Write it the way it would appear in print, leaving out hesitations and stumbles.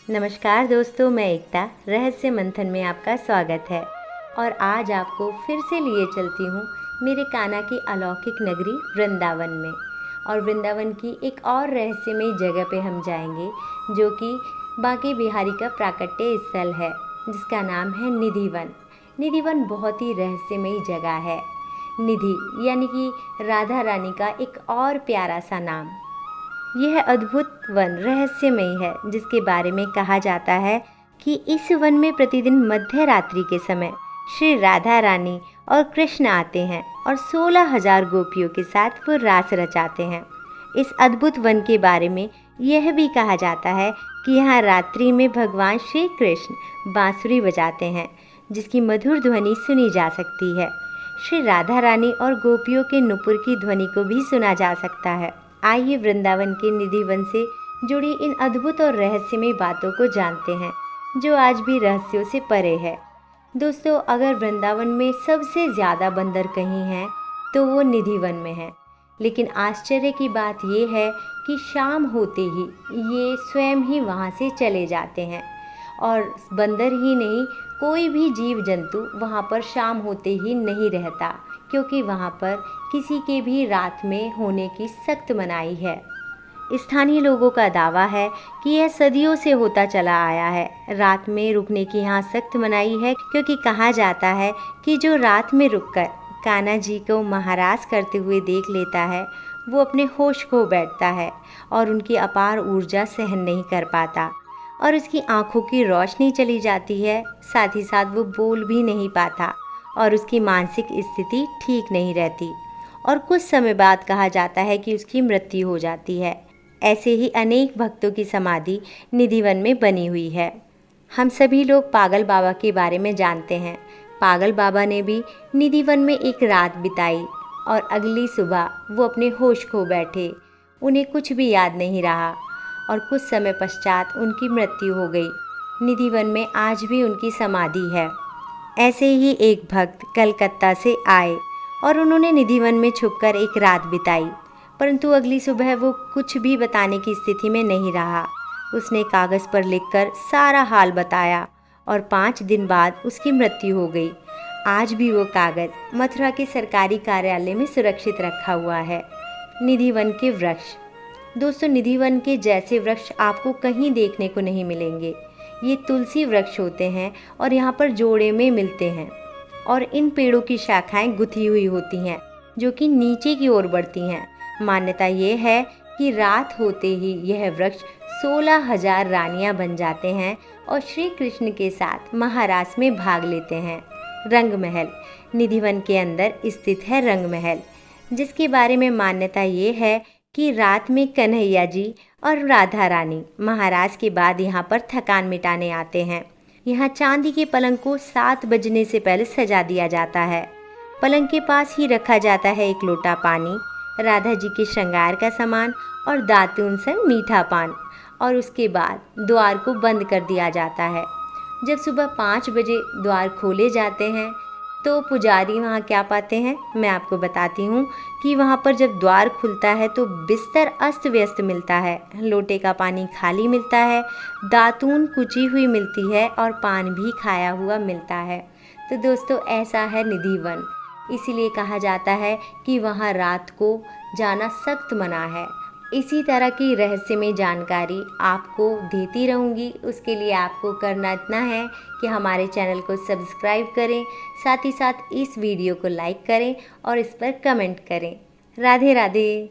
नमस्कार दोस्तों, मैं एकता रहस्य मंथन में आपका स्वागत है। और आज आपको फिर से लिए चलती हूँ मेरे कान्हा की अलौकिक नगरी वृंदावन में। और वृंदावन की एक और रहस्यमयी जगह पे हम जाएंगे, जो कि बांके बिहारी का प्राकट्य स्थल है, जिसका नाम है निधिवन। निधिवन बहुत ही रहस्यमयी जगह है। निधि यानी कि राधा रानी का एक और प्यारा सा नाम। यह अद्भुत वन रहस्यमयी है, जिसके बारे में कहा जाता है कि इस वन में प्रतिदिन मध्य रात्रि के समय श्री राधा रानी और कृष्ण आते हैं और 16,000 गोपियों के साथ वो रास रचाते हैं। इस अद्भुत वन के बारे में यह भी कहा जाता है कि यहाँ रात्रि में भगवान श्री कृष्ण बांसुरी बजाते हैं, जिसकी मधुर ध्वनि सुनी जा सकती है। श्री राधा रानी और गोपियों के नुपुर की ध्वनि को भी सुना जा सकता है। आइए वृंदावन के निधिवन से जुड़ी इन अद्भुत और रहस्यमय बातों को जानते हैं, जो आज भी रहस्यों से परे है। दोस्तों, अगर वृंदावन में सबसे ज़्यादा बंदर कहीं हैं तो वो निधिवन में है। लेकिन आश्चर्य की बात ये है कि शाम होते ही ये स्वयं ही वहाँ से चले जाते हैं। और बंदर ही नहीं, कोई भी जीव जंतु वहाँ पर शाम होते ही नहीं रहता, क्योंकि वहाँ पर किसी के भी रात में होने की सख्त मनाही है। स्थानीय लोगों का दावा है कि यह सदियों से होता चला आया है। रात में रुकने की यहाँ सख्त मनाही है, क्योंकि कहा जाता है कि जो रात में रुककर कान्हा जी को महाराज करते हुए देख लेता है, वो अपने होश खो बैठता है और उनकी अपार ऊर्जा सहन नहीं कर पाता और उसकी आंखों की रोशनी चली जाती है। साथ ही साथ वो बोल भी नहीं पाता और उसकी मानसिक स्थिति ठीक नहीं रहती और कुछ समय बाद कहा जाता है कि उसकी मृत्यु हो जाती है। ऐसे ही अनेक भक्तों की समाधि निधिवन में बनी हुई है। हम सभी लोग पागल बाबा के बारे में जानते हैं। पागल बाबा ने भी निधिवन में एक रात बिताई और अगली सुबह वो अपने होश खो बैठे। उन्हें कुछ भी याद नहीं रहा और कुछ समय पश्चात उनकी मृत्यु हो गई। निधिवन में आज भी उनकी समाधि है। ऐसे ही एक भक्त कलकत्ता से आए और उन्होंने निधिवन में छुपकर एक रात बिताई, परंतु अगली सुबह वो कुछ भी बताने की स्थिति में नहीं रहा। उसने कागज़ पर लिखकर सारा हाल बताया और 5 दिन बाद उसकी मृत्यु हो गई। आज भी वो कागज़ मथुरा के सरकारी कार्यालय में सुरक्षित रखा हुआ है। निधिवन के वृक्ष। दोस्तों, निधिवन के जैसे वृक्ष आपको कहीं देखने को नहीं मिलेंगे। ये तुलसी वृक्ष होते हैं और यहाँ पर जोड़े में मिलते हैं और इन पेड़ों की शाखाएं गुथी हुई होती हैं, जो कि नीचे की ओर बढ़ती हैं। मान्यता ये है कि रात होते ही यह वृक्ष 16,000 रानियां बन जाते हैं और श्री कृष्ण के साथ महारास में भाग लेते हैं। रंग महल। निधिवन के अंदर स्थित है रंग महल, जिसके बारे में मान्यता ये है कि रात में कन्हैया जी और राधा रानी महाराज के बाद यहाँ पर थकान मिटाने आते हैं। यहाँ चांदी के पलंग को 7 बजने से पहले सजा दिया जाता है। पलंग के पास ही रखा जाता है एक लोटा पानी, राधा जी के श्रृंगार का सामान और दातून से मीठा पान, और उसके बाद द्वार को बंद कर दिया जाता है। जब सुबह 5 बजे द्वार खोले जाते हैं तो पुजारी वहाँ क्या पाते हैं, मैं आपको बताती हूँ कि वहाँ पर जब द्वार खुलता है तो बिस्तर अस्त व्यस्त मिलता है, लोटे का पानी खाली मिलता है, दातून कुची हुई मिलती है और पान भी खाया हुआ मिलता है। तो दोस्तों, ऐसा है निधिवन। इसीलिए कहा जाता है कि वहाँ रात को जाना सख्त मना है। इसी तरह की रहस्यमय जानकारी आपको देती रहूँगी। उसके लिए आपको करना इतना है कि हमारे चैनल को सब्सक्राइब करें, साथ ही साथ इस वीडियो को लाइक करें और इस पर कमेंट करें। राधे राधे।